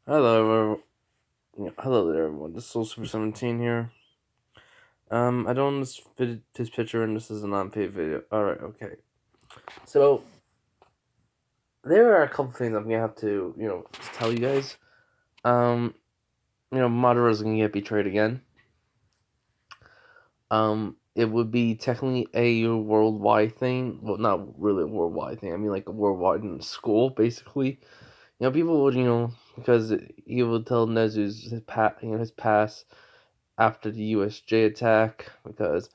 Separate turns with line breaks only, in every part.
Hello there, everyone. This is Soul Super 17 here. I don't want to fit this picture, and this is an unpaid video. Alright, okay. So, there are a couple things I'm gonna have to, tell you guys. Madara is gonna get betrayed again. It would be technically a worldwide thing. Well, not really a worldwide thing. I mean, like a worldwide in school, basically. People would, because he would tell Nezu's his past after the USJ attack, because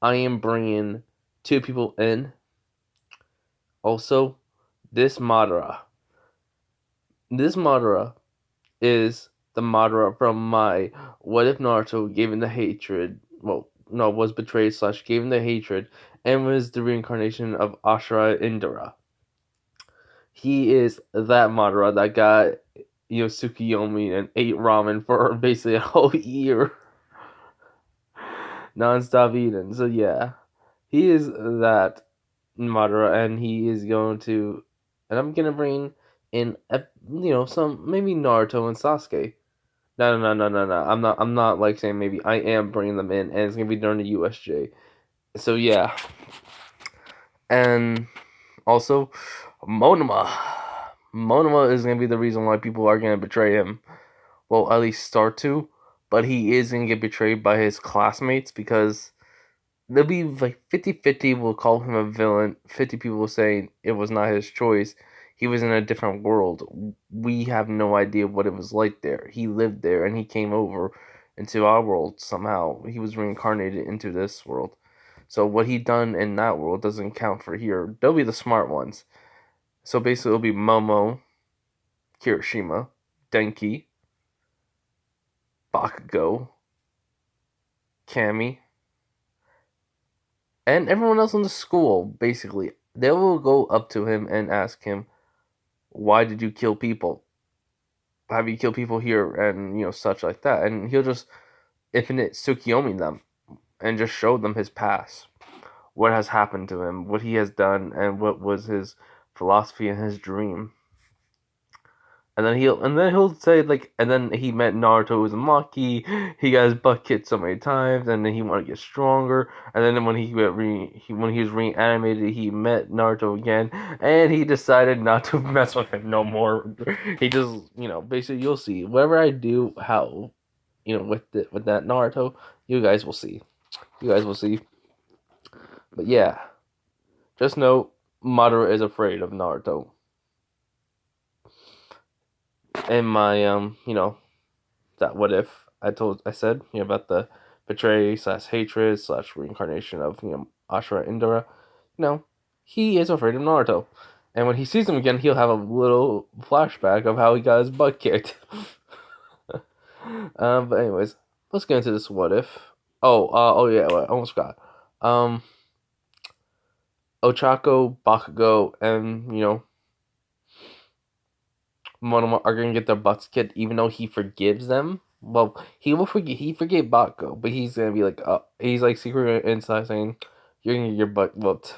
I am bringing two people in. Also, this Madara. This Madara is the Madara from my What If Naruto gave him the hatred. Well, no, was betrayed / gave him the hatred and was the reincarnation of Ashura Indra. He is that Madara that got Tsukiyomi and ate ramen for basically a whole year. Non-stop eating. So yeah, he is that Madara, and he is going to, and I'm gonna bring in, some maybe Naruto and Sasuke. No. I'm not like saying maybe. I am bringing them in, and it's gonna be during the USJ. So yeah, and also Monoma. Monoma is gonna be the reason why people are gonna betray him. Well, at least start to, but he is gonna get betrayed by his classmates because there'll be like 50-50 will call him a villain. 50 people saying it was not his choice. He was in a different world. We have no idea what it was like there. He lived there and he came over into our world somehow. He was reincarnated into this world. So what he done in that world doesn't count for here. They'll be the smart ones. So basically it'll be Momo, Kirishima, Denki, Bakugou, Kami, and everyone else in the school, basically. They will go up to him and ask him, why did you kill people? Have you killed people here? And, such like that. And he'll just infinite Tsukiyomi them and just show them his past. What has happened to him, what he has done, and what was his philosophy and his dream. And then he'll say like, and then he met Naruto Uzumaki. He got his butt kicked so many times, and then he wanted to get stronger. And then when he was reanimated, he met Naruto again, and he decided not to mess with him no more. He just, basically you'll see whatever I do, how, with that Naruto, you guys will see. You guys will see. But yeah, just know Madara is afraid of Naruto. And my that what if I said about the betray / hatred / reincarnation of Ashura Indra, he is afraid of Naruto, and when he sees him again, he'll have a little flashback of how he got his butt kicked. But anyways, let's get into this what if. Oh yeah, I almost forgot. Ochako, Bakugo, and Monoma are gonna get their butts kicked, even though he forgives them. Well, he will forget. He forgave Bakugo, but he's gonna be like, he's like secretly inside saying, "You're gonna get your butt whooped."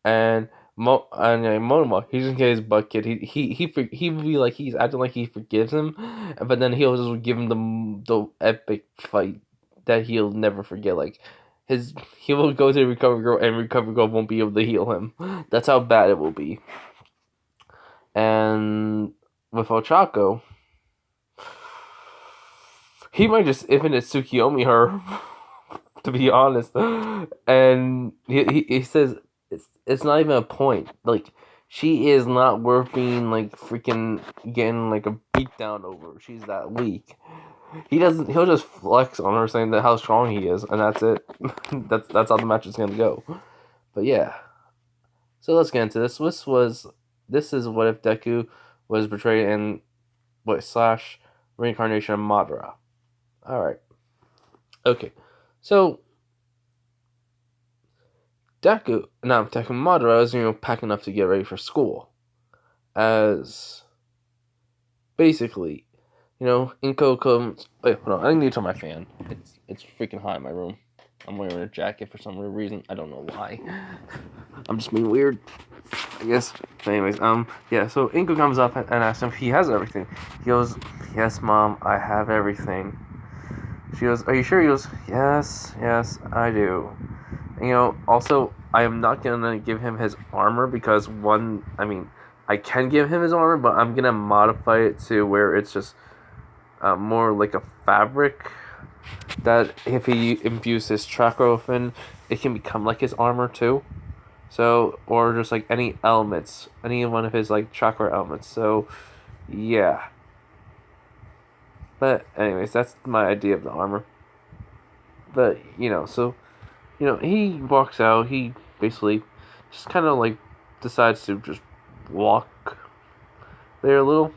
And Monoma, he's gonna get his butt kicked. He will be like he's acting like he forgives him, but then he'll just give him the epic fight that he'll never forget. Like he will go to the recovery girl, and recovery girl won't be able to heal him. That's how bad it will be. And with Ochako, he might just infinite Tsukiyomi her, to be honest. And he says it's not even a point. Like, she is not worth being like freaking getting like a beat down over. She's that weak. He'll just flex on her saying that how strong he is, and that's it. that's how the match is gonna go. But yeah. So let's get into this. This is what if Deku was betrayed in / reincarnation of Madara. Alright. Okay. So Madara is, packing up to get ready for school. As basically, Inko comes. Wait, hold on. I need to turn my fan. It's freaking hot in my room. I'm wearing a jacket for some weird reason. I don't know why. I'm just being weird, I guess. But anyways, yeah. So Inko comes up and asks him if he has everything. He goes, "Yes, Mom, I have everything." She goes, "Are you sure?" He goes, "Yes, I do." And, also, I am not gonna give him his armor because I can give him his armor, but I'm gonna modify it to where it's just more like a fabric that if he imbues his chakra within, it can become like his armor too. So, or just like any elements, any one of his like chakra elements. So, yeah. But anyways, that's my idea of the armor. But he walks out. He basically just kind of like decides to just walk there a little,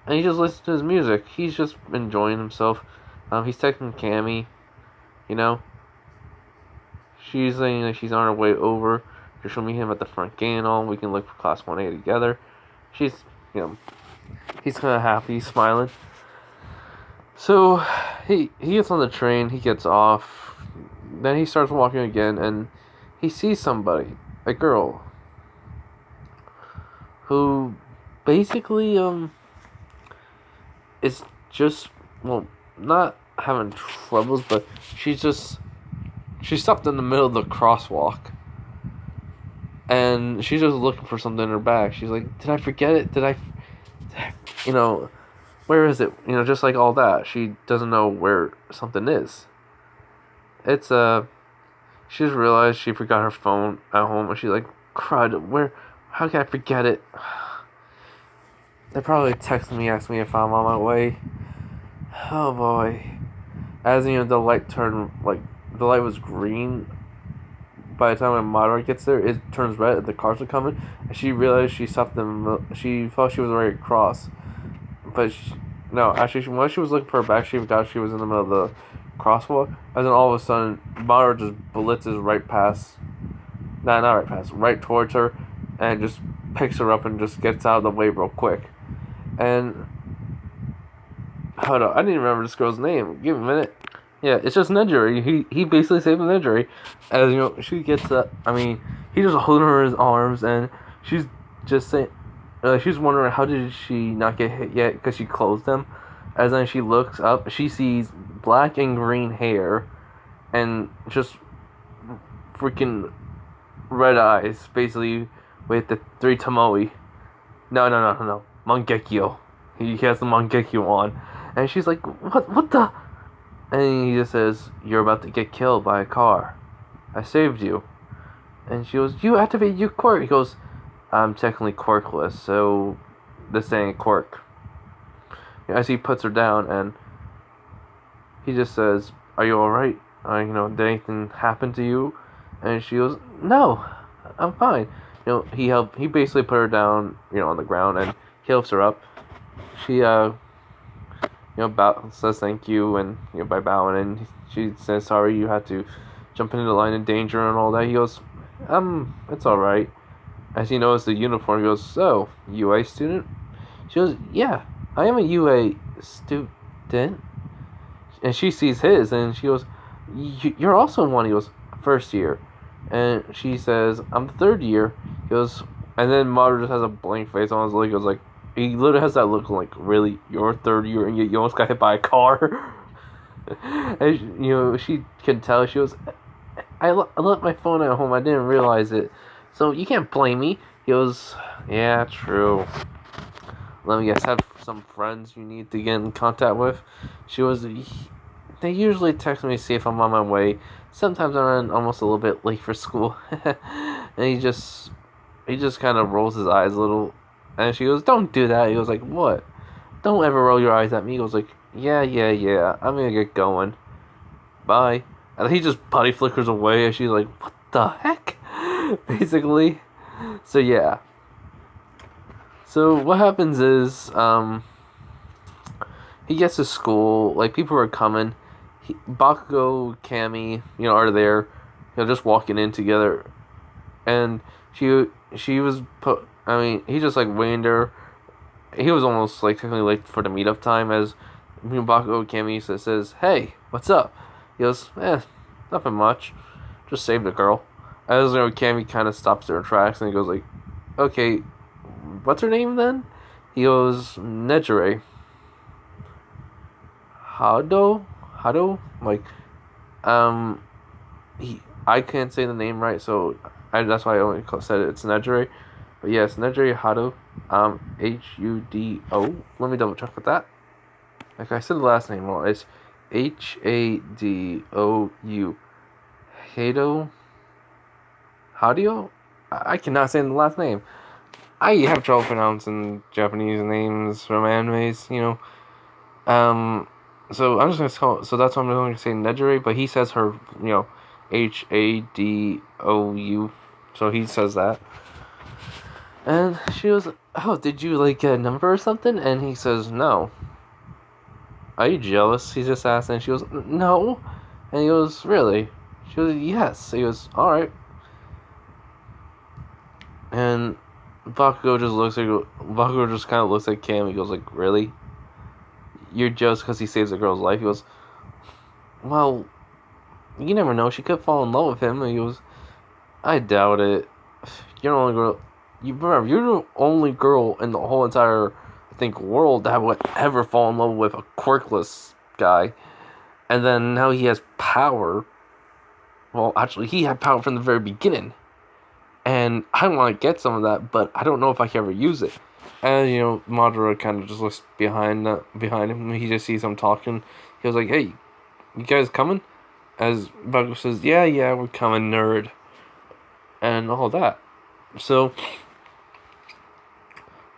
and he just listens to his music. He's just enjoying himself. He's texting Cammy. You know, she's saying that she's on her way over. She'll meet him at the front gate and all. We can look for Class 1A together. She's, he's kind of happy, smiling. So he gets on the train. He gets off. Then he starts walking again, and he sees somebody, a girl, who basically is just not having troubles, but she stopped in the middle of the crosswalk, and she's just looking for something in her bag. She's like, "Did I forget it? Did I where is it?" Just like all that. She doesn't know where something is. It's she just realized she forgot her phone at home, and she like cried. How can I forget it? They probably texted me, asked me if I'm on my way. Oh boy. As the light turned, like, the light was green. By the time my madara gets there, it turns red and the cars are coming. And she realized she stopped them. She thought she was already across. But no, actually, when she was looking for her bag, she forgot she was in the middle of the crosswalk. And then all of a sudden, madara just blitzes right past. Nah, not right past. Right towards her. And just picks her up and just gets out of the way real quick. And hold on, I didn't remember this girl's name. Give me a minute. Yeah, it's just Nedjuri. He basically saved Nedjuri. As she gets up. He just holding her in his arms, and she's just saying, she's wondering how did she not get hit yet because she closed them. As then she looks up, she sees black and green hair, and just freaking red eyes, basically with the 3 Tomoe. No. Mangekyo. He has the Mangekyo on. And she's like, what the? And he just says, "You're about to get killed by a car. I saved you." And she goes, "You activate your quirk." He goes, "I'm technically quirkless, so this ain't a quirk." As he puts her down, and he just says, "Are you alright? Did anything happen to you?" And she goes, "No, I'm fine." He basically put her down, on the ground, and he helps her up. She, says thank you, and, by bowing, and she says sorry you had to jump into the line of danger and all that. He goes, it's alright. As he knows the uniform, he goes, "So, UA student?" She goes, "Yeah, I am a UA student." And she sees his, and she goes, "You're also in one." He goes, "First year." And she says, "I'm the 3rd year." He goes, and then Maru just has a blank face on his leg. He goes like, he literally has that look like, really, you're 3rd year and you almost got hit by a car. And she can tell. She goes, I left my phone at home. I didn't realize it. So you can't blame me." He goes, "Yeah, true. Let me guess, have some friends you need to get in contact with?" She goes, "They usually text me to see if I'm on my way. Sometimes I run almost a little bit late for school." And he just kind of rolls his eyes a little. And she goes, "Don't do that." He goes like, "What? Don't ever roll your eyes at me." He goes like, Yeah. I'm gonna get going. Bye." And he just body flickers away, and she's like, "What the heck?" Basically. So yeah. So what happens is, he gets to school, like, people are coming. Bakugou, Cammy, are there, just walking in together. And she was put, he just, like, waiting there. He was almost, like, technically late for the meetup time, as Bakugou, Cammy says, "Hey, what's up?" He goes, nothing much. Just save the girl. As Cammy kind of stops her tracks and he goes like, okay, what's her name then? He goes, Nejire. Hado? Like, um, I can't say the name right, so that's why I only said it's Nejire. But yes, Nejire Hado, Hudo. Let me double check with that. Like I said the last name wrong. It's Hadou. Hado? Hadio? I cannot say the last name. I have trouble pronouncing Japanese names from animes, So I'm just gonna call. So that's what I'm going to say, Nejire. But he says her, Hadou. So he says that, and she was, oh, did you like get a number or something? And he says, no. Are you jealous? He just asked, and she goes, no. And he goes, really? She goes, yes. He goes, all right. And Bakugou just kind of looks at Cam. He goes like, really? You're jealous because he saves a girl's life? He goes, well, you never know. She could fall in love with him. And he goes, I doubt it. You're the only girl. You're the only girl in the whole entire, I think, world that would ever fall in love with a quirkless guy. And then now he has power. Well, actually, he had power from the very beginning. And I want to get some of that, but I don't know if I can ever use it. And, Madara kind of just looks behind him. He just sees him talking. He was like, hey, you guys coming? As Bakugou says, yeah, we're coming, nerd. And all that. So,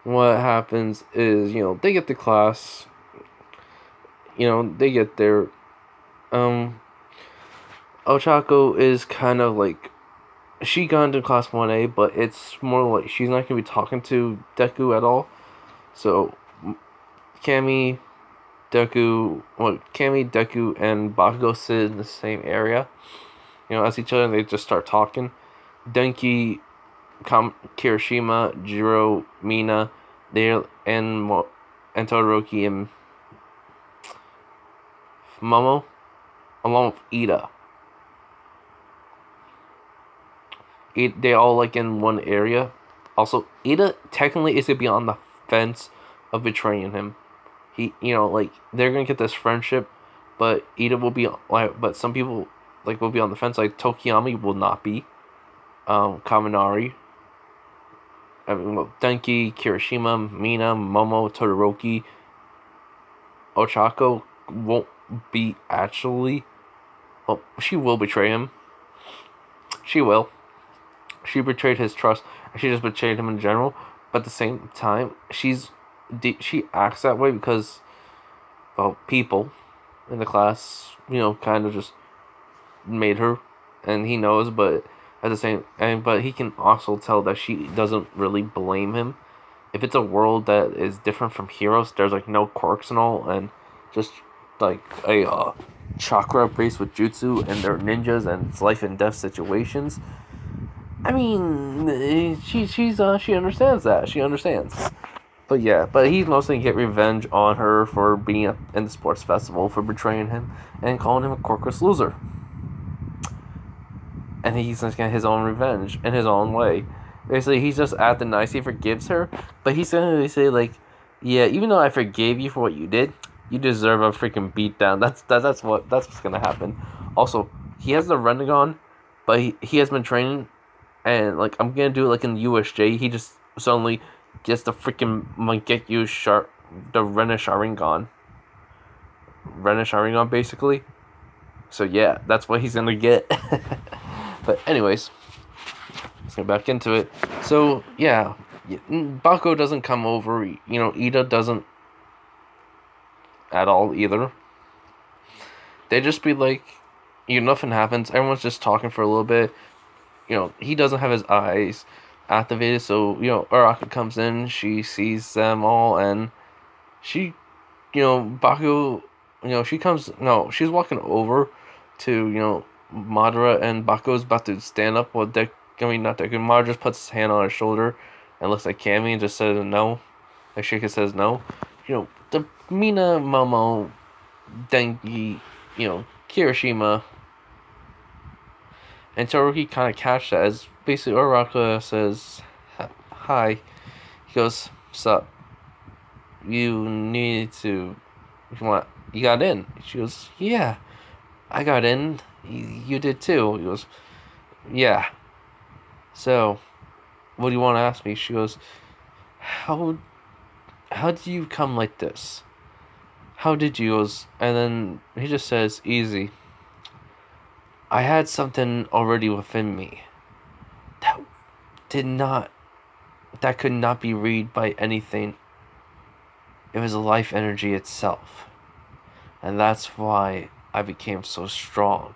what happens is, they get to class. They get there. Ochako is kind of like, she got into class 1A, but it's more like she's not going to be talking to Deku at all. So, Cammy, Deku, and Bakugou sit in the same area. As each other, they just start talking. Denki, Kirishima, Jiro, Mina, and Todoroki and Momo, along with Ida. They all like in one area. Also, Ida technically is beyond the fence of betraying him. He, they're gonna get this friendship, but Ida will be like, but some people will be on the fence. Like Tokiyami will not be. Kaminari. Denki, Kirishima, Mina, Momo, Todoroki, Ochako won't be actually. Well, she will betray him. She will. She betrayed his trust, and she just betrayed him in general. But at the same time, she acts that way because, well, people in the class, kind of just made her, and he knows. But at the same, but he can also tell that she doesn't really blame him. If it's a world that is different from Heroes, there's no quirks and all, and just like a chakra based with jutsu, and they're ninjas, and it's life and death situations. I mean, she understands that. She understands. But yeah, he's mostly get revenge on her for being in the sports festival, for betraying him, and calling him a quirkless loser. And he's just getting his own revenge in his own way. Basically, he's just acting nice. He forgives her, but he's gonna say yeah, even though I forgave you for what you did, you deserve a freaking beatdown. That's what's gonna happen. Also, he has the Renegon, but he has been training. And I'm gonna do it in the USJ. He just suddenly gets the freaking the Sharingan basically. So yeah, that's what he's gonna get. But anyways, let's get back into it. So yeah, Bako doesn't come over. Ida doesn't at all either. They just be nothing happens. Everyone's just talking for a little bit. He doesn't have his eyes activated, so, Araka comes in, she sees them all, and she, Baku, she's walking over to, Madara, and Baku's about to stand up, not Deku, Madara just puts his hand on her shoulder, and looks like Cammy, and just says no, Shika says no. The Mina, Momo, Denki, Kirishima. And Todoroki kind of catch that as basically Uraraka says, hi. He goes, sup? You need to, you got in? She goes, yeah, I got in. You did too. He goes, yeah. So, what do you want to ask me? She goes, how, how did you come like this? How did you? Goes, and then he just says, easy. I had something already within me that did not, that could not be read by anything. It was life energy itself. And that's why I became so strong.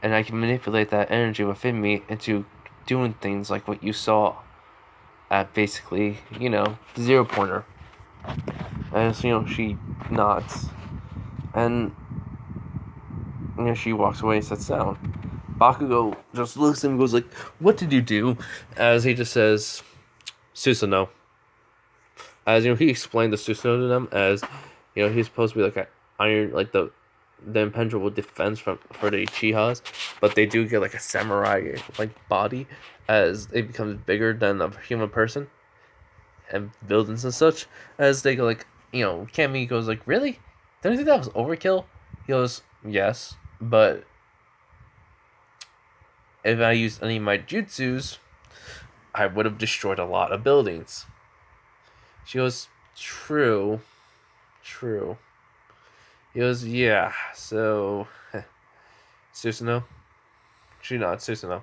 And I can manipulate that energy within me into doing things like what you saw at basically, the 0 pointer. And so, she nods. And, she walks away and sits down. Bakugou just looks at him and goes like, what did you do? As he just says, Susanoo. As, he explained the Susanoo to them as, he's supposed to be like an iron, like the impenetrable defense for the Uchihas, but they do get like a samurai like body as it becomes bigger than a human person and buildings and such. As they go like, Kami goes like, really? Don't you think that was overkill? He goes, yes, but if I used any of my jutsus, I would have destroyed a lot of buildings. She goes, true. He goes, yeah, so Susanoo? She nods, Susanoo.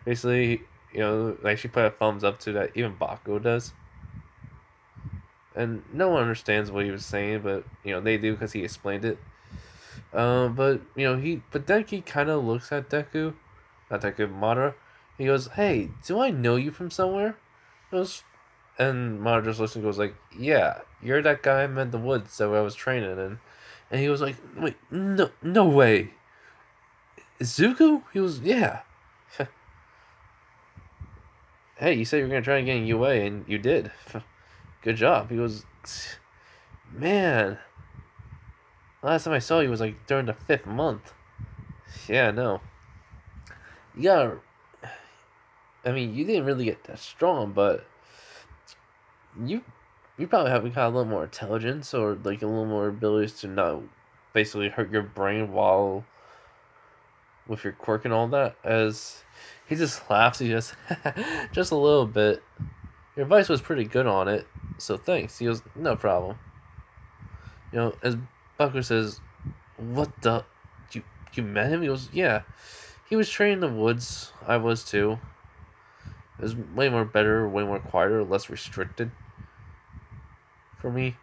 Basically, like she put a thumbs up to that, even Bakugo does. And no one understands what he was saying, but, they do because he explained it. But then he kind of looks at Deku, not Deku, Madara. He goes, hey, do I know you from somewhere? He goes, and Madara just listens and goes like, yeah, you're that guy I met in the woods that I was training in. And he was like, wait, no way. Zuko? He was, yeah. Hey, you said you were going to try and get in UA, and you did. Good job. He goes, man, last time I saw you was like during the 5th month. Yeah, no. You gotta, I mean, you didn't really get that strong, but you probably have kind of a little more intelligence or like a little more abilities to not basically hurt your brain while with your quirk and all that. As he just laughs, he just just a little bit. Your advice was pretty good on it, so thanks. He goes, no problem. As Bucker says, what the? You met him? He goes, yeah. He was trained in the woods. I was too. It was way more better, way more quieter, less restricted for me.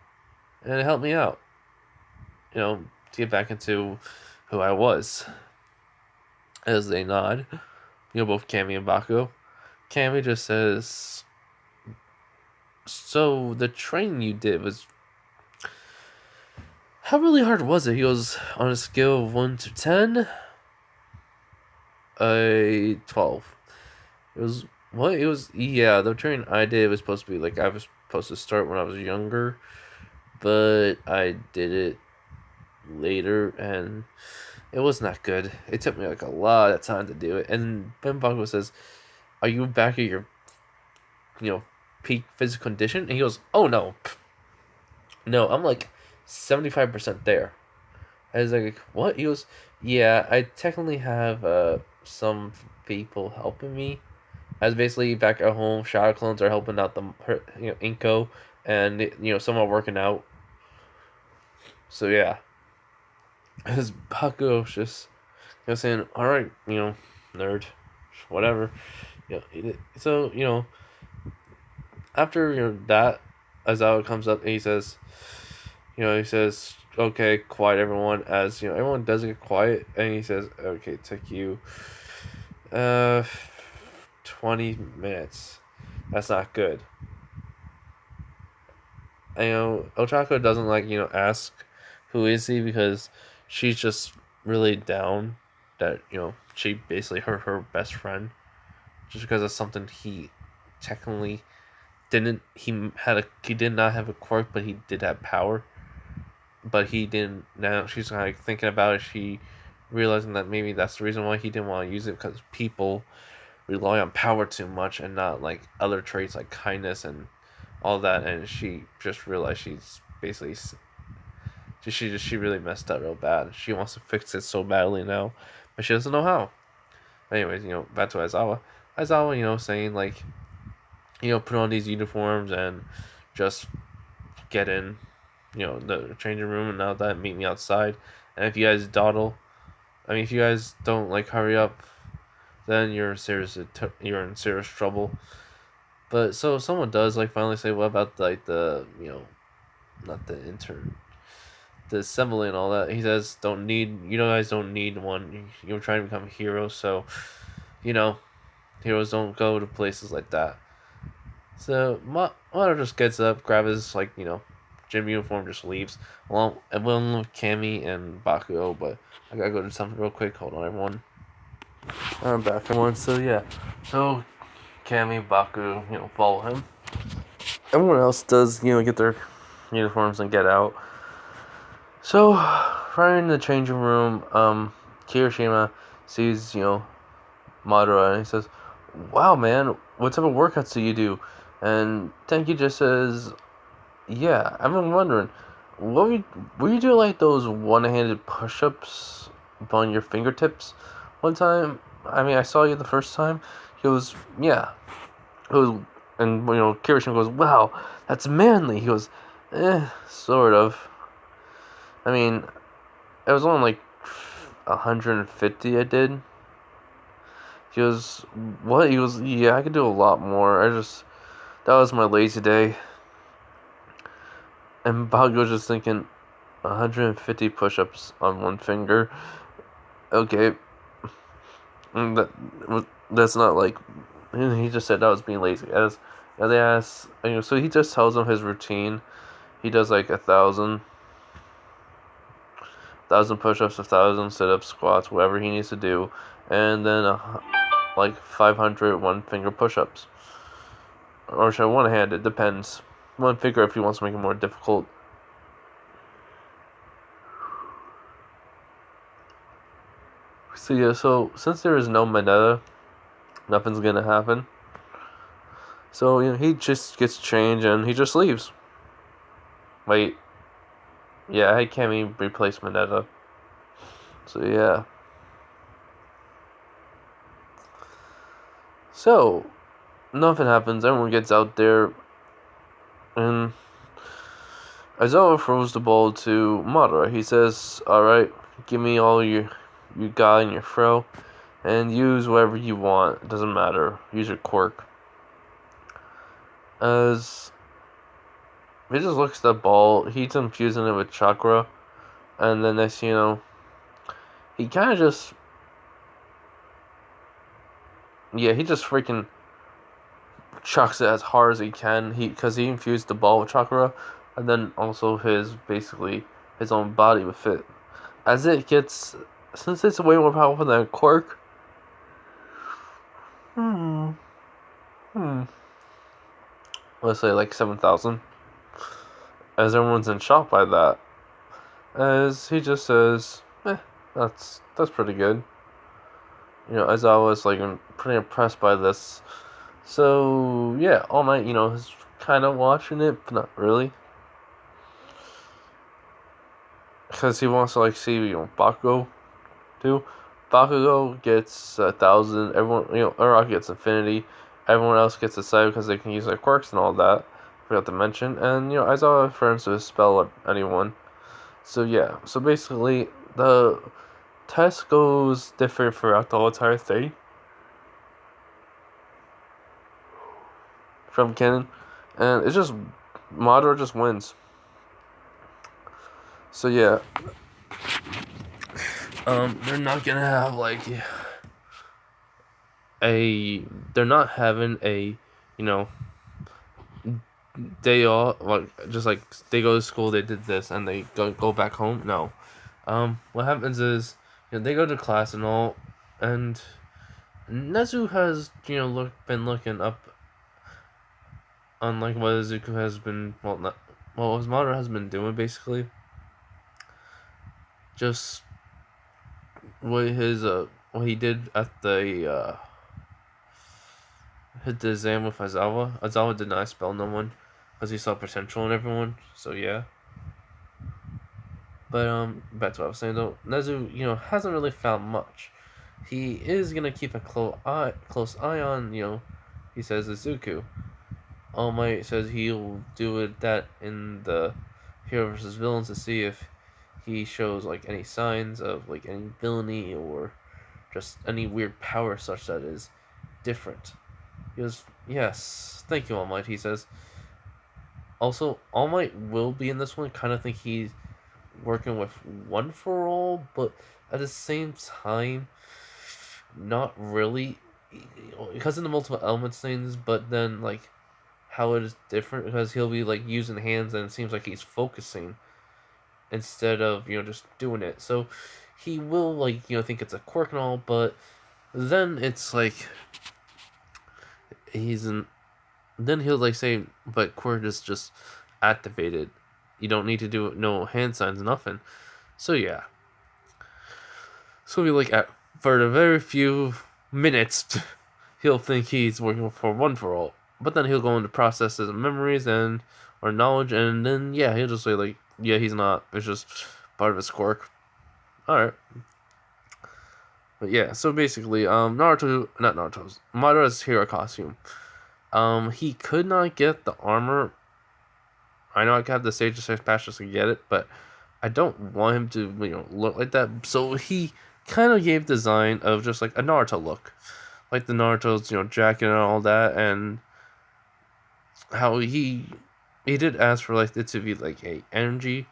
And it helped me out. To get back into who I was. As they nod. Both Cammy and Bakugo. Cammy just says, so the training you did was, how really hard was it? He goes, on a scale of 1 to 10, a 12. It was, what? It was, yeah, the training I did was supposed to be like, I was supposed to start when I was younger, but I did it later, and it wasn't that good. It took me like a lot of time to do it. And Ben Bakugo says, are you back at your, peak physical condition? And he goes, oh no. No, I'm like 75% there. I was like, what? He goes, yeah, I technically have some people helping me. As basically back at home, shadow clones are helping out Inko, and some are working out. So yeah, his Bakugo's just saying, all right, nerd, whatever. So after that, Aizawa comes up and he says, okay, quiet everyone. As everyone does get quiet, and he says, okay, it took you 20 minutes. That's not good. Ochako doesn't ask who is he, because she's just really down that she basically hurt her best friend just because of something he technically didn't. He did not have a quirk, but he did have power. but he didn't. Now she's like thinking about it. She realizing that maybe that's the reason why he didn't want to use it, because people rely on power too much and not like other traits like kindness and all that. And she just realized she's basically she really messed up real bad. She wants to fix it so badly now, but she doesn't know how. Anyways, back to Aizawa. Aizawa, saying like, put on these uniforms and just get in, the changing room, and now that meet me outside. And if you guys dawdle, if you guys don't like hurry up, then you're in serious trouble. But so if someone does like finally say, what about like the not the intern, the assembly and all that? He says, don't need you guys don't need one. You're trying to become heroes, so you know heroes don't go to places like that. So Mother just gets up, grabs his gym uniform, just leaves along with Cammy and Bakugo. But I gotta go do something real quick. Hold on, everyone. I'm back, everyone. So yeah, so Cammy, Baku, follow him. Everyone else does, get their uniforms and get out. So, right in the changing room, Kirishima sees, Madara, and he says, "Wow, man, what type of workouts do you do?" And Tenki just says, "Yeah, I've been wondering, were you doing like those one-handed push-ups on your fingertips one time? I saw you the first time." He goes, "Yeah." It was, and Kirishima goes, "Wow, that's manly." He goes, sort of. It was only like 150 I did. He goes, "What?" He goes, "Yeah, I could do a lot more. That was my lazy day." And Bob was just thinking, 150 push-ups on one finger. Okay, that's not like. He just said that was being lazy. As they ask, so he just tells them his routine. He does like 1,000 push-ups, 1,000 sit-ups, squats, whatever he needs to do, and then like 500 one-finger push-ups, or should I one-hand? It depends. One finger if he wants to make it more difficult. So yeah, so since there is no Mineta, nothing's gonna happen. So he just gets changed and he just leaves. Wait, yeah, I can't even replace Mineta. So yeah. So nothing happens. Everyone gets out there, and Aizawa throws the ball to Madara. He says, "Alright, give me all you got in your throw, and use whatever you want. It doesn't matter. Use your quirk." As he just looks at the ball, he's infusing it with chakra, and then next he kind of just, he just freaking chucks it as hard as he can. Because he infused the ball with chakra, and then also basically his own body with it. As it gets, since it's way more powerful than a quirk, hmm, let's say like 7,000. As everyone's in shock by that, as he just says, that's pretty good. As I was like pretty impressed by this. So yeah, All Might, is kind of watching it, but not really, because he wants to like see Bakugou too. Bakugo gets 1,000. Everyone, Uraraka gets infinity. Everyone else gets a side because they can use their quirks and all that. Forgot to mention, and Aizawa friends to spell anyone. So yeah, so basically the test goes different throughout the whole entire thing from canon, and it's just Madara just wins. So yeah, they're not gonna have like they're not having a day off, like just like they go to school, they did this, and they go back home. No, what happens is they go to class and all, and Nezu has been looking up on like what Izuku has been, what his mother has been doing basically, just what he did at the hit the exam with Aizawa. Aizawa did not expel no one because he saw potential in everyone. So yeah. But back to what I was saying though. Nezu, hasn't really found much. He is gonna keep a close eye on, he says Izuku. All Might says he'll do that in the Hero versus Villains to see if he shows like any signs of like any villainy or just any weird power such that is different. He goes, yes, thank you, All Might, he says. Also, All Might will be in this one. Kind of think he's working with One for All, but at the same time, not really. Because of the multiple elements things, but then, like, how it is different, because he'll be, like, using hands and it seems like he's focusing instead of, just doing it. So, he will, like, think it's a quirk and all, but then it's like, he's in. Then he'll like say, but quirk is just activated. You don't need to do no hand signs, nothing. So yeah. So we like for the very few minutes, he'll think he's working for One for All, but then he'll go into processes and memories and or knowledge, and then yeah, he'll just say like, yeah, he's not. It's just part of his quirk. All right. But yeah, so basically, Madara's hero costume. He could not get the armor. I know I have the stage of 6 patches to get it, but I don't want him to, look like that. So he kind of gave design of just like a Naruto look, like the Naruto's, jacket and all that, and how he did ask for like it to be like a energy.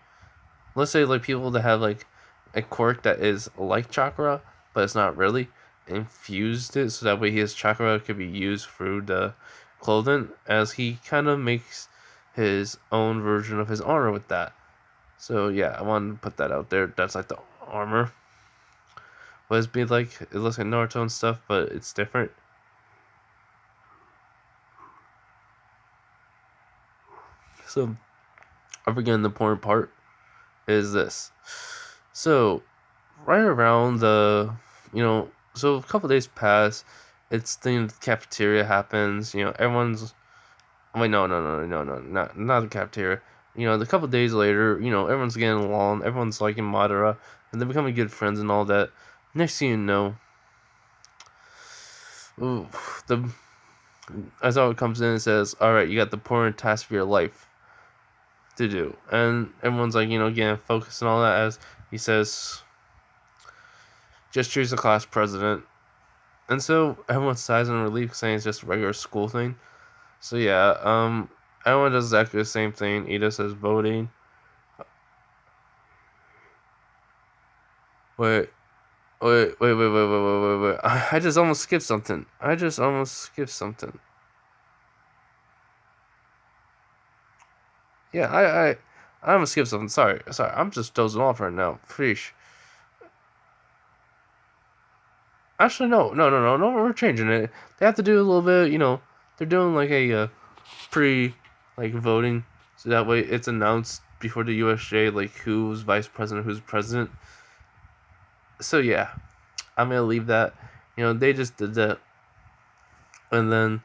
Let's say like people that have like a quirk that is like chakra, but it's not really infused it, so that way his chakra could be used through the clothing, as he kind of makes his own version of his armor with that. So yeah, I want to put that out there. That's like the armor. What it's be like? It looks like Naruto and stuff, but it's different. So, up again, the important part is this. So, right around so a couple days pass. It's the cafeteria happens. Everyone's. Wait, no, not the cafeteria. The couple days later, everyone's getting along. Everyone's liking Madara, and they're becoming good friends and all that. Next thing you know, ooh, as it comes in and says, "All right, you got the important task of your life to do," and everyone's like, getting focused and all that. As he says, "Just choose the class president," and so everyone sighs in relief, saying it's just a regular school thing. So yeah, everyone does exactly the same thing. Ida says voting. Wait. I just almost skipped something. Yeah, I almost skipped something. Sorry. I'm just dozing off right now. Freesh. Actually, no. We're changing it. They have to do a little bit. They're doing like a pre like voting, so that way it's announced before the USJ like who's vice president, who's president. So yeah, I'm gonna leave that. They just did that, and then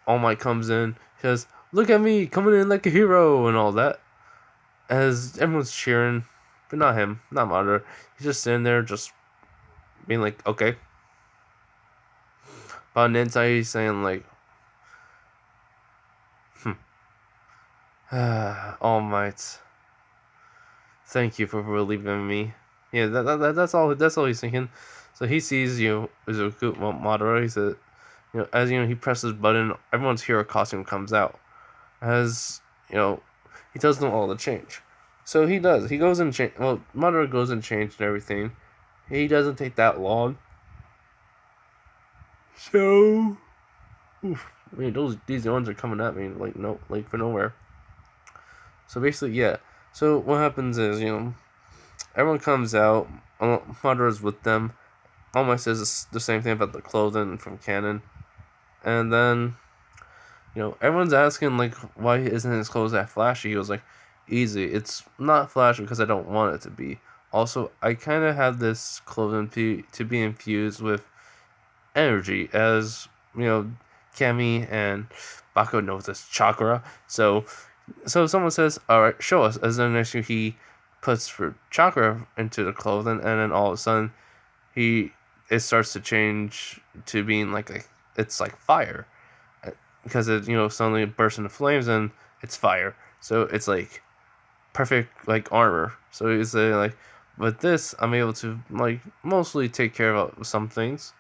All Might comes in, says, "Look at me coming in like a hero" and all that, as everyone's cheering, but not him, not Madara. He's just sitting there, just being like, "Okay." But on the inside, he's saying like, "All Might, thank you for relieving me." Yeah, that's all. That's all he's thinking. So he sees Izuku Madara. He said, as he presses button, everyone's hero costume comes out. As he tells them all to change. So he does. He goes and change. Well, Madara goes and changed and everything. He doesn't take that long. So, these ones are coming at me like no, like for nowhere. So basically, yeah. So what happens is everyone comes out. Madara's with them. All Might says the same thing about the clothing from Canon, and then everyone's asking like, why isn't his clothes that flashy? He was like, easy. It's not flashy because I don't want it to be. Also, I kind of have this clothing to be infused with energy, as you know, Kami and Bako knows this chakra. So someone says, "All right, show us." As then next he puts for chakra into the clothing, and then all of a sudden he it starts to change to being like it's like fire, because it suddenly bursts into flames and it's fire. So it's like perfect like armor. So it's like, with this I'm able to like mostly take care of some things,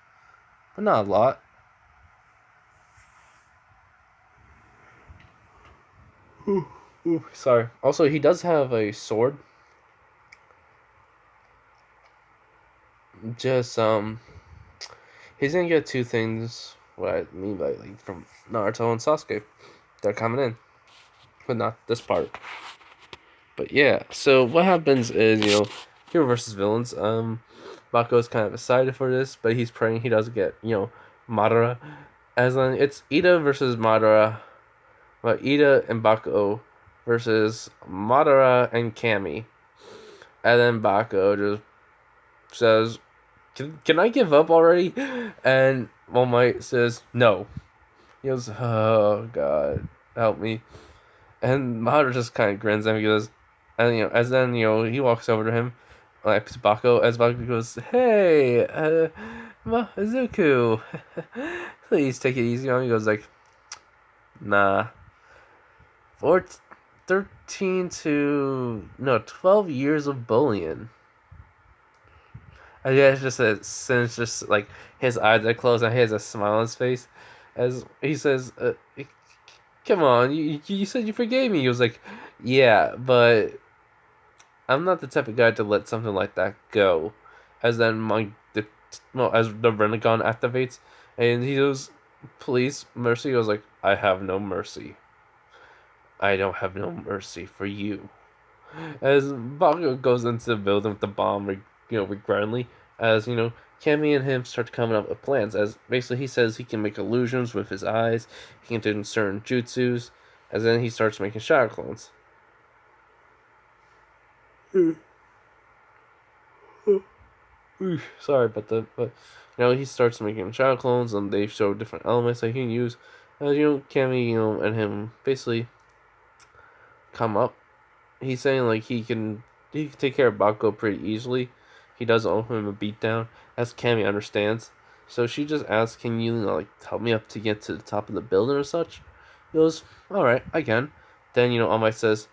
but not a lot. Ooh, sorry. Also, he does have a sword. Just he's gonna get two things. What I mean by like from Naruto and Sasuke, they're coming in, but not this part. But yeah, so what happens is hero versus villains. Bako's kind of excited for this, but he's praying he doesn't get Madara. As in, it's Ida versus Madara, but Ida and Bako versus Madara and Kami, and then Bako just says, can I give up already? And All Might says, no. He goes, oh, God, help me. And Madara just kind of grins and he goes, and as then, he walks over to him, like to Bako, as Bako goes, hey, Zuku, please take it easy on me. He goes, like, nah. 13 to, no, 12 years of bullying. Yeah, it's just a since just like his eyes are closed and he has a smile on his face, as he says, "Come on, you said you forgave me." He was like, "Yeah, but I'm not the type of guy to let something like that go." As then as the Renegon activates, and he goes, "Please, mercy." He goes like, "I have no mercy. I don't have no mercy for you." As Bakugo goes into the building with the bomb, regrettingly, as Kami and him start coming up with plans. As basically he says he can make illusions with his eyes, he can do certain jutsus, as then he starts making shadow clones. Sorry about that, but he starts making shadow clones, and they show different elements that he can use. As Kami, and him basically come up. He's saying like he can take care of Bakugo pretty easily. He doesn't owe him a beatdown, as Cammy understands. So she just asks, "Can you like help me up to get to the top of the building or such?" He goes, "All right, I can." Then All Might says,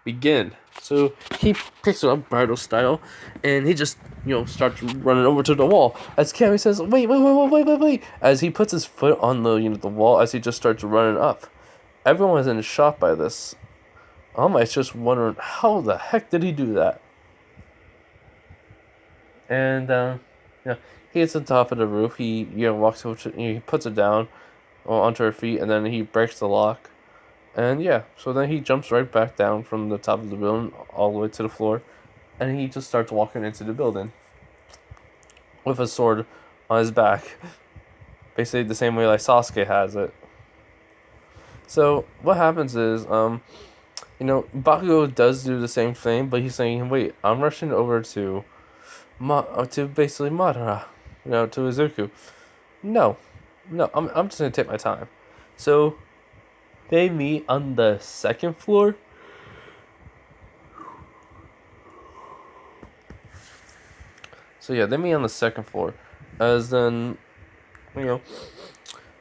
"Begin." So he picks it up Bardo style, and he just starts running over to the wall. As Cammy says, "Wait, wait, wait, wait, wait, wait, wait!" As he puts his foot on the wall, as he just starts running up. Everyone was in shock by this. All Might's just wondering how the heck did he do that. And he gets on top of the roof. He walks over to, he puts it down onto her feet, and then he breaks the lock. And yeah, so then he jumps right back down from the top of the building all the way to the floor, and he just starts walking into the building with a sword on his back, basically the same way like Sasuke has it. So what happens is Bakugo does do the same thing, but he's saying, "Wait, I'm rushing over to basically Madara, to Izuku. No, no, I'm just gonna take my time." So they meet on the second floor. So yeah, they meet on the second floor. As then,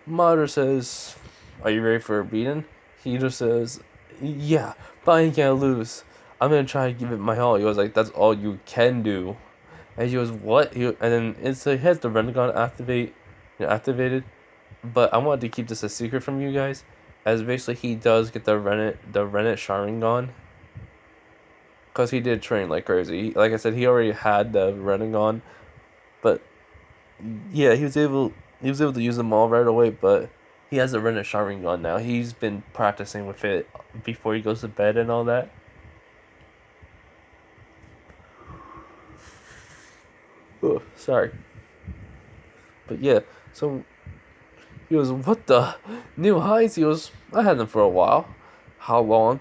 Madara says, "Are you ready for a beating?" He just says, "Yeah, but I ain't gonna lose. I'm gonna try to give it my all." He was like, "That's all you can do." And he goes, "What?" And then he has the Renegon activated. But I wanted to keep this a secret from you guys, as basically he does get the Rennet Sharingan, because he did train like crazy. Like I said, he already had the Renegon, but yeah, he was able to use them all right away. But he has the Rennet Sharingan now. He's been practicing with it before he goes to bed and all that. Oh, sorry. But yeah, so he goes, "What the new highs?" He goes, "I had them for a while." "How long?"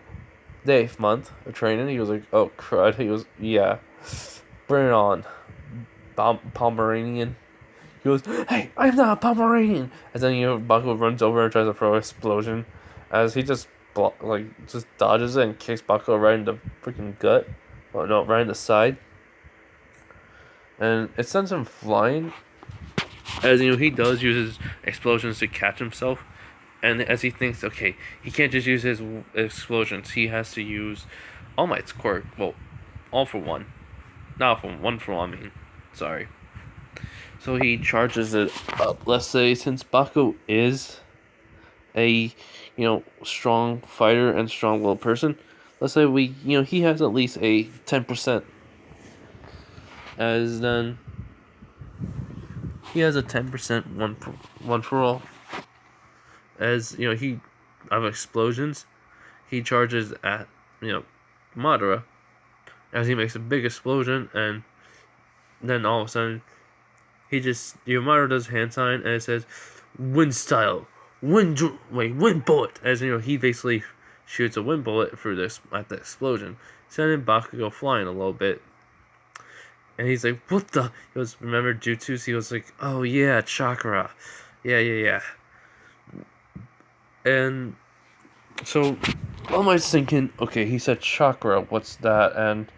the 8th month of training, he was like, oh crud. He was, yeah, bring it on, Pomeranian. He goes, hey, I'm not a Pomeranian. And then Bakugo runs over and tries to throw an explosion, as he just just dodges it and kicks Bakugo right in the freaking gut. Oh no, right in the side, and it sends him flying. As he does use his explosions to catch himself, and as he thinks, okay, he can't just use his explosions. He has to use All Might's quirk. Well, all for one, not for one for one. I mean, sorry. So he charges it up. Let's say since Bakugo is a strong fighter and strong-willed person, let's say he has at least a 10%. As then he has a 10% one for all. As he of explosions, he charges at Madara as he makes a big explosion, and then all of a sudden he just Madara does hand sign and it says wind style, wind bullet, as he basically shoots a wind bullet through this at the explosion, sending Bakugo flying a little bit. And he's like, what the? He goes, remember jutsus? He was like, oh yeah, chakra. Yeah. And so, what am I thinking? Okay, he said chakra, what's that? And,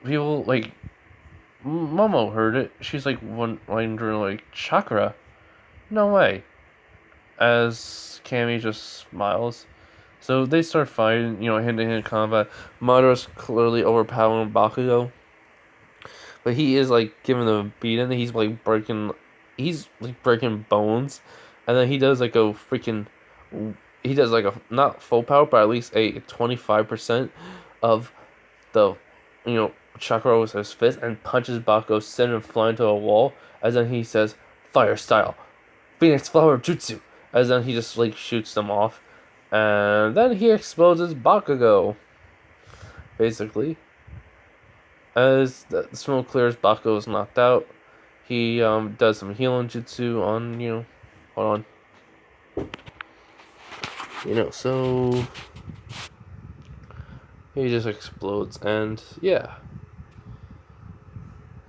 people, like, Momo heard it. She's like, wondering, like, chakra? No way. As Cammy just smiles. So they start fighting, hand-to-hand combat. Madara's clearly overpowering Bakugo. But he is, like, giving them a beat, and he's, like, breaking bones. And then he does, like, a not full power, but at least a 25% of the, chakra with his fist, and punches Bakugo, sending him flying to a wall. As then he says, fire style, Phoenix Flower Jutsu. As then he just, like, shoots them off. And then he explodes Bakugo, basically. As the smoke clears, Bakugo is knocked out. He does some healing jutsu on, hold on. So he just explodes, and yeah,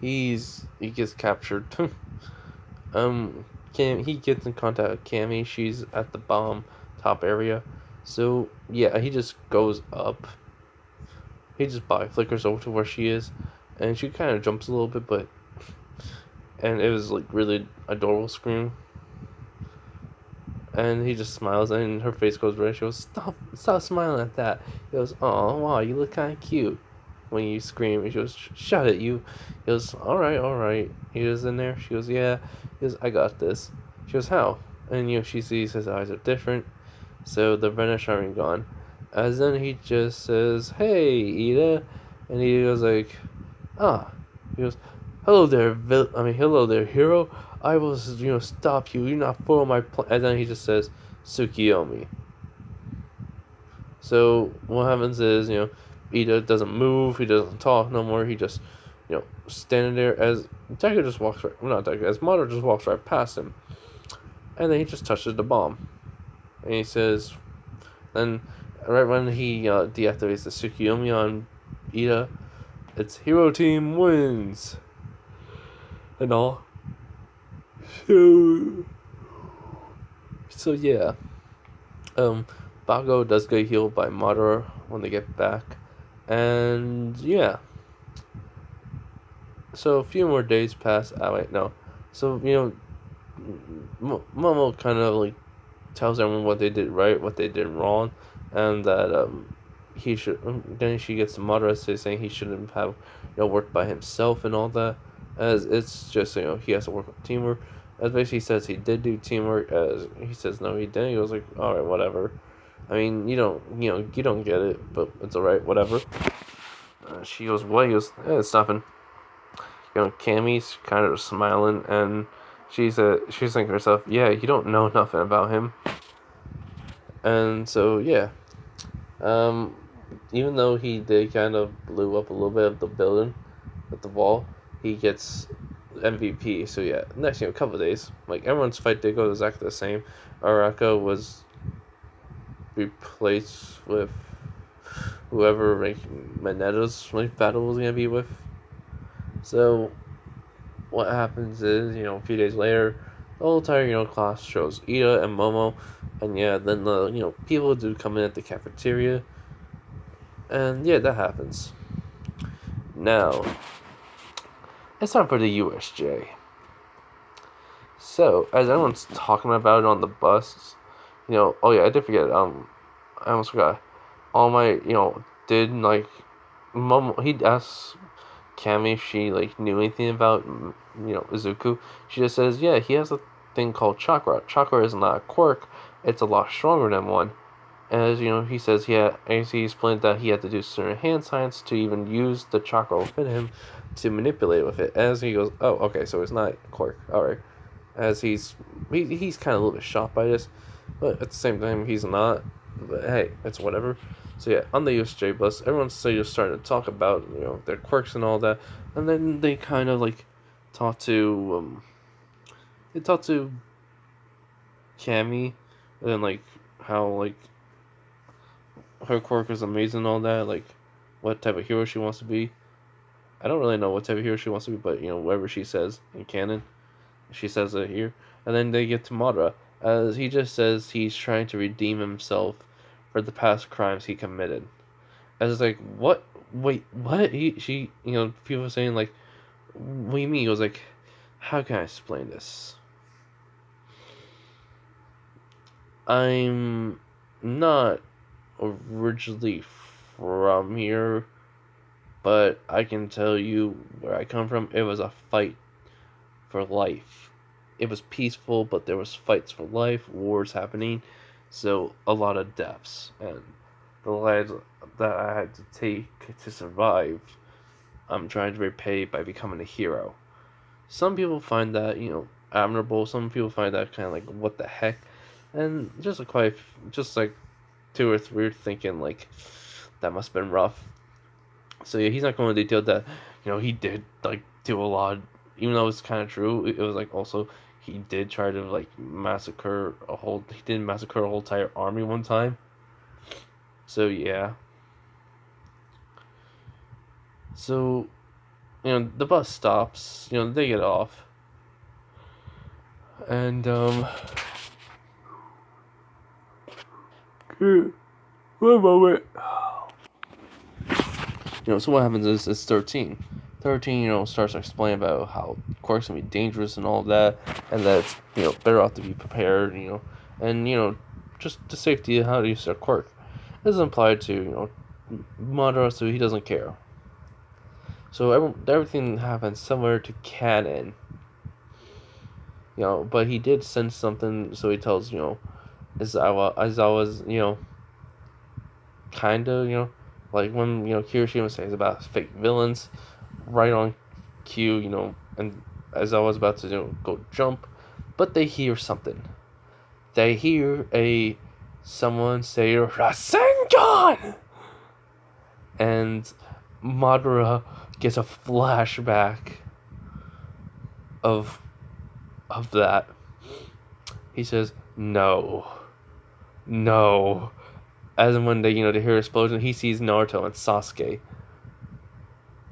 he gets captured. He gets in contact with Cammy. She's at the bomb top area. So yeah, he just goes up. He just flickers over to where she is, and she kind of jumps a little bit, and it was like really adorable scream. And he just smiles, and her face goes red. She goes, stop smiling at that. He goes, oh wow, you look kind of cute when you scream. And she goes, shut it, you. He goes, all right. He goes in there. She goes, yeah. He goes, I got this. She goes, how? And she sees his eyes are different, so the red is already gone. As then he just says, hey, Ida. And he goes like, He goes, hello there, hero. I will, stop you. You're not following my plan. And then he just says, Tsukiyomi. So what happens is, Ida doesn't move. He doesn't talk no more. He just, standing there as Deku just walks right. Well, not Deku. As Madara just walks right past him. And then he just touches the bomb. And he says, then right when he deactivates the Tsukiyomi on Ida, it's Hero Team wins. And all. So yeah. Bakugo does get healed by Madara when they get back. And yeah. So a few more days pass. Wait, no. So, Momo kind of like tells everyone what they did right, what they did wrong, and that he should. Then she gets Madara saying he shouldn't have worked by himself and all that, as it's just he has to work with teamwork. As basically says he did do teamwork. As he says no, he didn't. He goes like, all right, whatever. I mean, you don't get it, but it's all right, whatever. She goes, what? He goes, it's nothing. Cammy's kind of smiling, and she's thinking to herself, yeah, you don't know nothing about him. And so yeah, even though he did kind of blew up a little bit of the building with the wall, he gets MVP. So yeah, next couple of days, like everyone's fight did go exactly the same. Araka was replaced with whoever like Manetta's like battle was gonna be with. So what happens is, a few days later, the whole entire, class shows Ida and Momo, and yeah, then the, people do come in at the cafeteria, and yeah, that happens. Now, it's time for the USJ. So, as everyone's talking about it on the bus, oh yeah, I did forget, I almost forgot. All my, did, like, Momo, he asked Cammy if she like knew anything about Izuku. She just says, yeah, he has a thing called chakra. Chakra is not a quirk; it's a lot stronger than one. As he says, as he explained that he had to do certain hand signs to even use the chakra within him to manipulate with it. As he goes, oh, okay, so it's not a quirk. All right. As he's kind of a little bit shocked by this, but at the same time he's not. But hey, it's whatever. So yeah, on the USJ bus, everyone's starting to talk about their quirks and all that, and then they kind of like talk to Cammy, and then like how like her quirk is amazing and all that, like what type of hero she wants to be. I don't really know what type of hero she wants to be, but whatever she says in canon, she says it here. And then they get to Madara, as he just says he's trying to redeem himself for the past crimes he committed. As it's like, what? Wait, what? People saying like, what do you mean? He goes like, how can I explain this? I'm not originally from here, but I can tell you where I come from. It was a fight for life. It was peaceful, but there was fights for life, wars happening, so a lot of deaths, and the lives that I had to take to survive, I'm trying to repay by becoming a hero. Some people find that, admirable. Some people find that kind of like, what the heck? And just like two or three are thinking like, that must have been rough. So yeah, he's not going to detail that, he did like do a lot, even though it's kind of true. It was like also he did try to like he did massacre a whole entire army one time. So yeah. So, the bus stops, they get off. And one moment. So what happens is it's 13. 13, starts to explain about how quirks can be dangerous and all that, and that it's, better off to be prepared, and, just the safety of how to use their quirk. This is implied to, Madara, so he doesn't care. So everything happens similar to canon, but he did sense something, so he tells, Aizawa's, kind of, like when, Kirishima says about fake villains, right on cue, and as I was about to go jump, but they hear something. They hear someone say Rasengan, and Madara gets a flashback of that. He says, "No, no." As in when they hear explosion, he sees Naruto and Sasuke,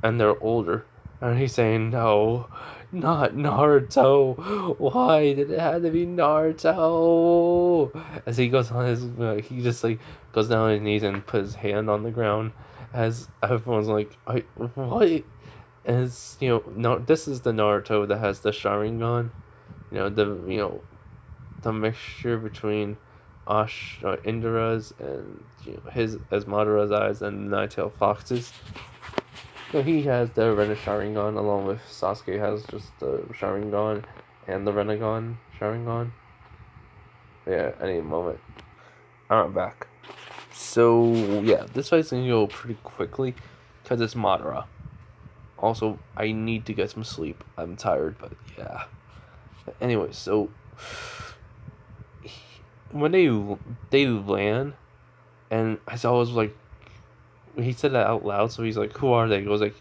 and they're older, and he's saying, "No, not Naruto. Why did it have to be Naruto?" As he goes on he just like goes down on his knees and puts his hand on the ground, as everyone's like, "What?" As no, this is the Naruto that has the Sharingan, the mixture between Indira's and his as Madara's eyes and Nine-Tailed Fox's. So he has the Sharingan along with Sasuke has just the Sharingan and the Renegon Sharingan. Yeah, any moment. Alright, back. So yeah, this fight's gonna go pretty quickly because it's Madara. Also, I need to get some sleep. I'm tired, but yeah. Anyway, so when they land, and I was like, he said that out loud, so he's like, "Who are they?" He goes like,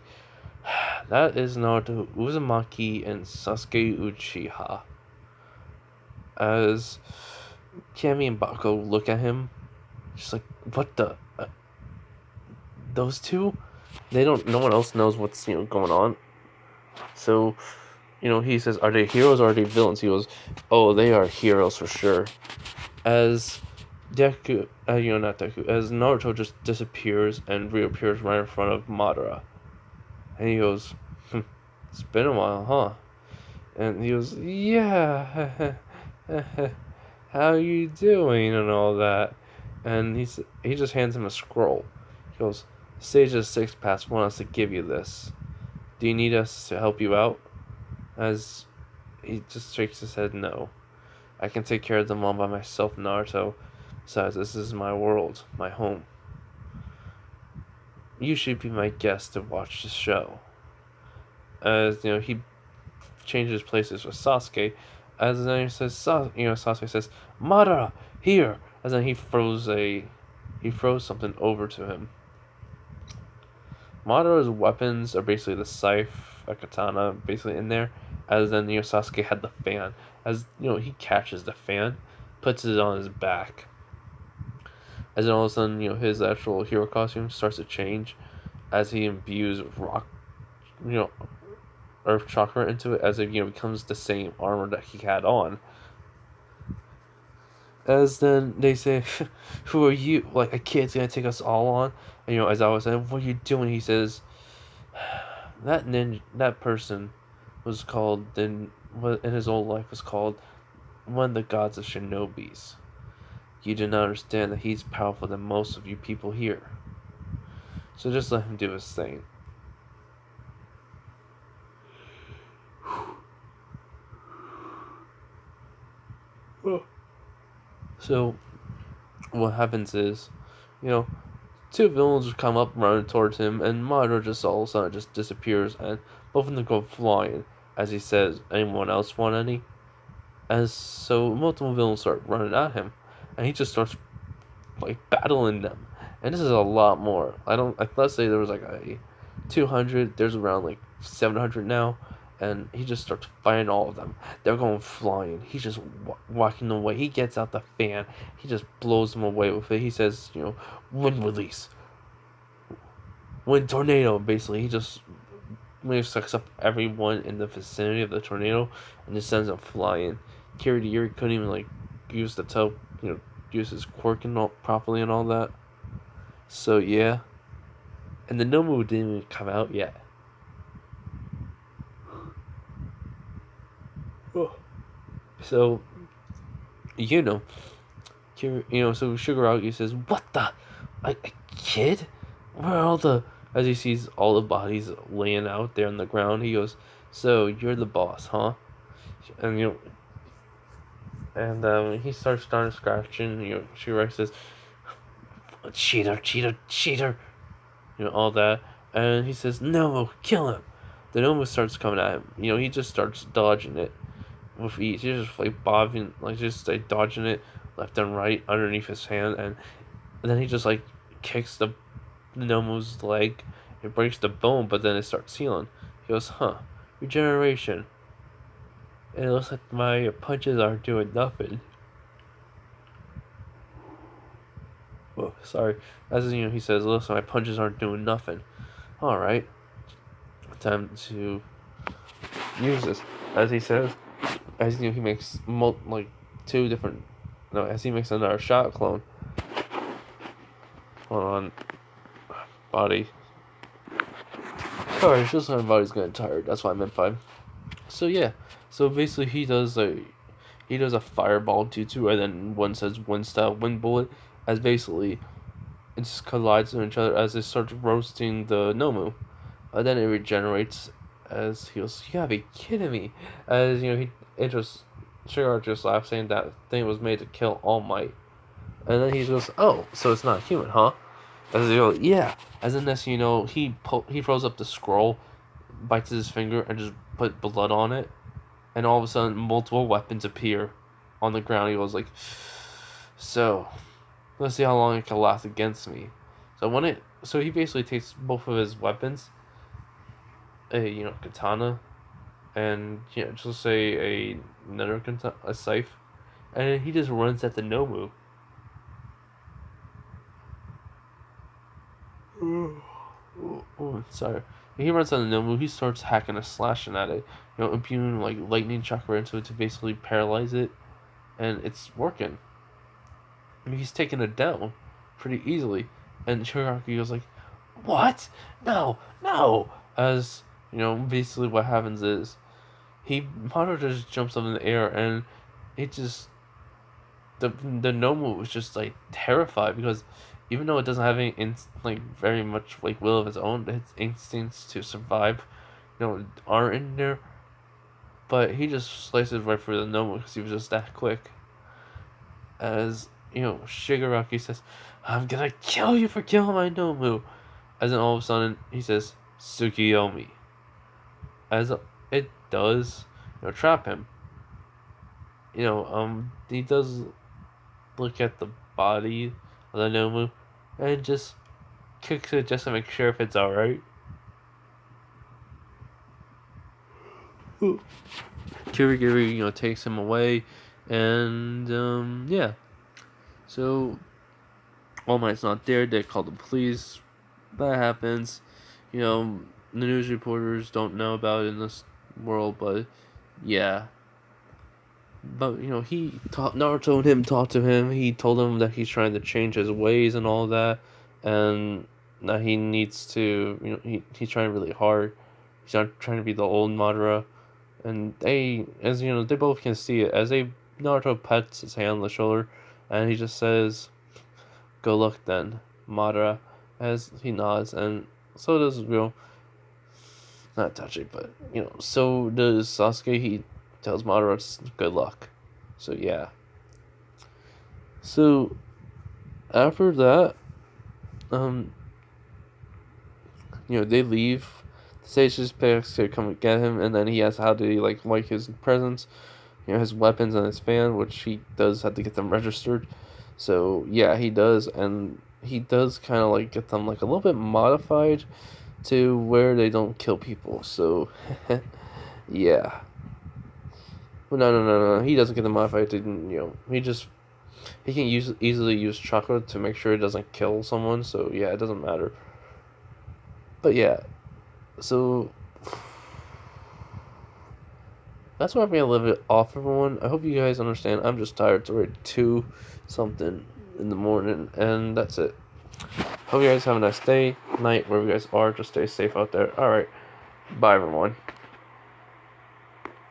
"That is Naruto Uzumaki and Sasuke Uchiha." As Cammy and Bako look at him, She's like, what the? Those two? They don't. No one else knows what's going on. So, he says, are they heroes or are they villains? He goes, oh, they are heroes for sure. As Deku, not Deku, as Naruto just disappears and reappears right in front of Madara. And he goes, it's been a while, huh? And he goes, yeah, how you doing and all that. And he just hands him a scroll. He goes, Sage of Six Paths want us to give you this. Do you need us to help you out? As he just shakes his head, no. I can take care of them all by myself, Naruto. Besides, this is my world, my home. You should be my guest to watch the show. As he changes places with Sasuke. As then he says, Sasuke says, Madara, here. As then he throws something over to him. Madara's weapons are basically the scythe, a katana, basically in there. As then Sasuke had the fan. As he catches the fan, puts it on his back. As then all of a sudden, his actual hero costume starts to change as he imbues rock, earth chakra into it, as it becomes the same armor that he had on. As then they say, "Who are you? Like a kid's gonna take us all on?" And as I was saying, "What are you doing?" He says, that person was called in his old life was called one of the gods of shinobis. You do not understand that he's powerful than most of you people here. So just let him do his thing." So what happens is, two villains come up running towards him, and Madara just all of a sudden just disappears, and both of them go flying. As he says, "Anyone else want any?" As so, multiple villains start running at him, and he just starts like battling them. And this is a lot more. Let's say there was like a 200. There's around like 700 now, and he just starts fighting all of them. They're going flying. He's just walking away. He gets out the fan. He just blows them away with it. He says, wind release, wind tornado. Basically, he just sucks up everyone in the vicinity of the tornado and just sends them flying. Kiryu couldn't even like use the toe, use his quirk and all properly and all that. So yeah, and the Nomu didn't even come out yet. So, so Shigaraki says, "What the? A kid? Where are all the?" As he sees all the bodies laying out there on the ground, he goes, "So you're the boss, huh?" And he starts scratching. Shigaraki says, "Cheater, cheater, cheater," all that, and he says, "No, kill him." The Nomu starts coming at him. He just starts dodging it with ease. He's just like bobbing, like just like dodging it left and right underneath his hand, and then he just like kicks the Nomu's leg. It breaks the bone, but then it starts healing. He goes, regeneration. And it looks like my punches aren't doing nothing. Oh, sorry. As he says, it looks like my punches aren't doing nothing. Alright. Time to use this. As he says, as he makes two different. No, as he makes another shot clone. Hold on. Body. Sorry, it's just my body's getting tired. That's what I meant by. So yeah. So basically, he does a fireball jutsu, and then one says wind style wind bullet, as basically it just collides with each other as it starts roasting the Nomu. Then it regenerates. As he goes, "You gotta be kidding me!" As Shigar just laughs, saying that thing was made to kill All Might. And then he goes, "Oh, so it's not human, huh?" As he goes, "Yeah." As in this, he throws up the scroll, bites his finger, and just put blood on it. And all of a sudden, multiple weapons appear on the ground. He goes like, "So, let's see how long it can last against me." So he basically takes both of his weapons, a katana, and just say a scythe, and he just runs at the Nomu. Sorry. He runs on the Nomu. He starts hacking and slashing at it. Imbuing like lightning chakra into it to basically paralyze it, and it's working. He's taking it down pretty easily. And Shigaraki goes like, "What? No, no!" As basically what happens is Madara just jumps up in the air, and it just the Nomu was just like terrified because even though it doesn't have any very much like will of its own, its instincts to survive, aren't in there. But he just slices right through the Nomu because he was just that quick. As Shigaraki says, "I'm gonna kill you for killing my Nomu." As then all of a sudden he says, "Tsukiyomi." As it does, trap him. He does look at the body of the Nomu and just kicks it just to make sure if it's alright. Kirigiri, takes him away, and yeah. So All Might's not there. They call the police. That happens. The news reporters don't know about it in this world, but yeah. But he Naruto and him talked to him. He told him that he's trying to change his ways and all that, and that he needs to. He's trying really hard. He's not trying to be the old Madara, and they both can see it as Naruto pets his hand on the shoulder, and he just says, "Good luck then, Madara," as he nods, and so does not Itachi, but so does Sasuke. He tells Madara good luck. So yeah. So after that, um, they leave. The sage just picks to come get him, and then he asks how did he like his presents, his weapons and his fan, which he does have to get them registered. So yeah, he does, and he does kind of like get them like a little bit modified to where they don't kill people. So yeah. Well, no. He doesn't get them modified to he can easily use chakra to make sure it doesn't kill someone. So yeah, it doesn't matter. But yeah, so that's why I'm gonna leave it off, everyone. I hope you guys understand. I'm just tired. It's already 2 something in the morning, and that's it. Hope you guys have a nice day, night, wherever you guys are. Just stay safe out there. Alright, bye everyone.